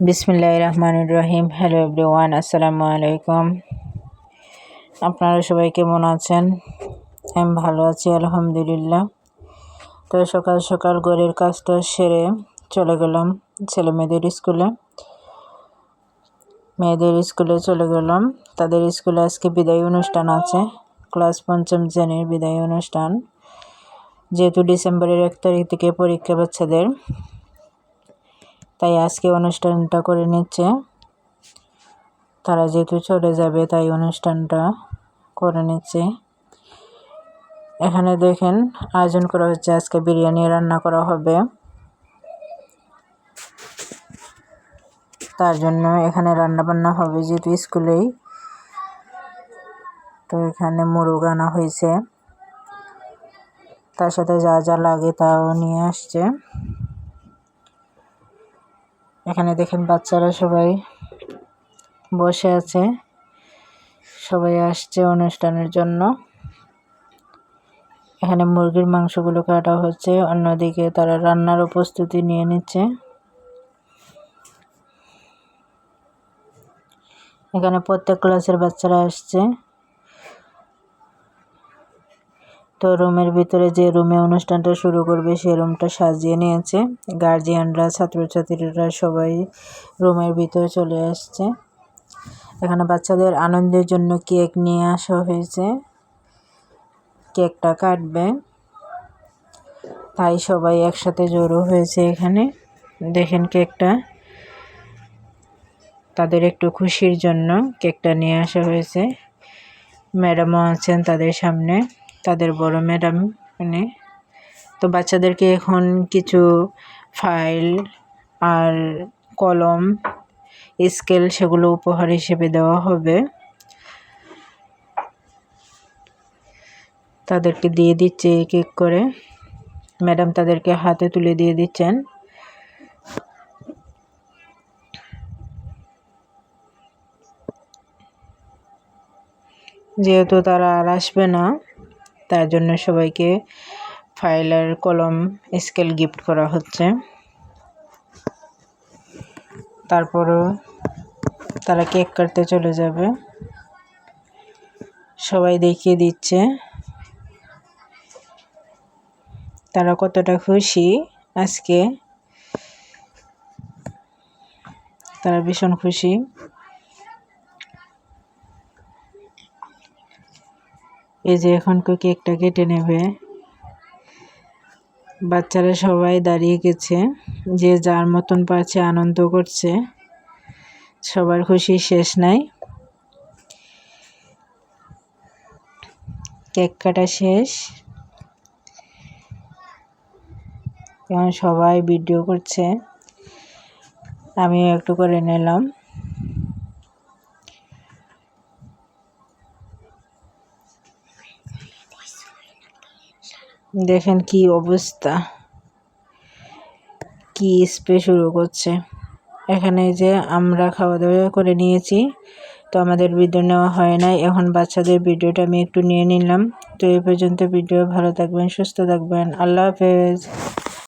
বিসমিল্লাহির রহমানির রহিম। Hello everyone, আসসালামু আলাইকুম। আপনারা সবাই কেমন আছেন? আমি ভালো আছি আলহামদুলিল্লাহ। তো সকাল সকাল ঘরের কাজটা সেরে চলে গেলাম মেয়েদের স্কুলে চলে গেলাম। তাদের স্কুলে আজকে বিদায় অনুষ্ঠান আছে, ক্লাস 5ম শ্রেণীর বিদায় অনুষ্ঠান। যেহেতু ডিসেম্বরের 1 তারিখ থেকে পরীক্ষা বাচ্চাদের, তাই আজকে অনুষ্ঠানটা করে নিচ্ছে। তারা যেহেতু চলে যাবে তাই অনুষ্ঠানটা করে নিচ্ছে। এখানে দেখেন আয়োজন করা হচ্ছে, আজকে বিরিয়ানি রান্না করা হবে। তার জন্য এখানে রান্না বান্না হবে যেহেতু স্কুলেই। তো এখানে মোরগ আনা হয়েছে, তার সাথে যা যা লাগে তাও নিয়ে আসছে। এখানে দেখেন বাচ্চারা সবাই বসে আছে, সবাই আসছে অনুষ্ঠানের জন্য। এখানে মুরগির মাংসগুলো কাটা হচ্ছে, অন্যদিকে তারা রান্নারও প্রস্তুতি নিয়ে নিচ্ছে। এখানে প্রত্যেক ক্লাসের বাচ্চারা আসছে। তো রুমের ভিতরে যে রুমে অনুষ্ঠানটা শুরু করবে সেই রুমটা সাজিয়ে নিয়েছে। গার্জিয়ানরা, ছাত্রছাত্রীরা সবাই রুমের ভিতরে চলে আসছে। এখানে বাচ্চাদের আনন্দের জন্য কেক নিয়ে আসা হয়েছে, কেকটা কাটবে, তাই সবাই একসাথে জড়ো হয়েছে এখানে। দেখেন কেকটা তাদের একটু খুশির জন্য কেকটা নিয়ে আসা হয়েছে। ম্যাডামও আছেন তাদের সামনে, তাদের বড় ম্যাডাম। তো বাচ্চাদেরকে এখন কিছু ফাইল আর কলম, স্কেল সেগুলো উপহার হিসেবে দেওয়া হবে। তাদেরকে দিয়ে দিচ্ছে এক এক করে, ম্যাডাম তাদেরকে হাতে তুলে দিয়ে দিচ্ছেন। যেহেতু তারা আর আসবে না, তার জন্য সবাইকে ফাইল আর কলম, স্কেল গিফট করা হচ্ছে। তারপরও তারা কেক কাটতে চলে যাবে। সবাই দেখিয়ে দিচ্ছে তারা কতটা খুশি আজকে। তারা ভীষণ খুশি। এই যে এখন কেকটা কেটে নেবে। বাচ্চারা সবাই দাঁড়িয়ে গেছে, যে যার মতন পারছে আনন্দ করছে, সবার খুশি শেষ নাই। কেক কাটা শেষ, এখন সবাই ভিডিও করছে, আমিও একটু করে নিলাম। দেখেন কি অবস্থা, কি স্প্রে শুরু করছে। এখানে যে আমরা খাওয়া দাওয়া করে নিয়েছি, তো আমাদের ভিডিও নেওয়া হয় নাই। এখন বাচ্চাদের ভিডিওটা আমি একটু নিয়ে নিলাম। তো এই পর্যন্ত ভিডিও। ভালো থাকবেন, সুস্থ থাকবেন, আল্লাহ হাফেজ।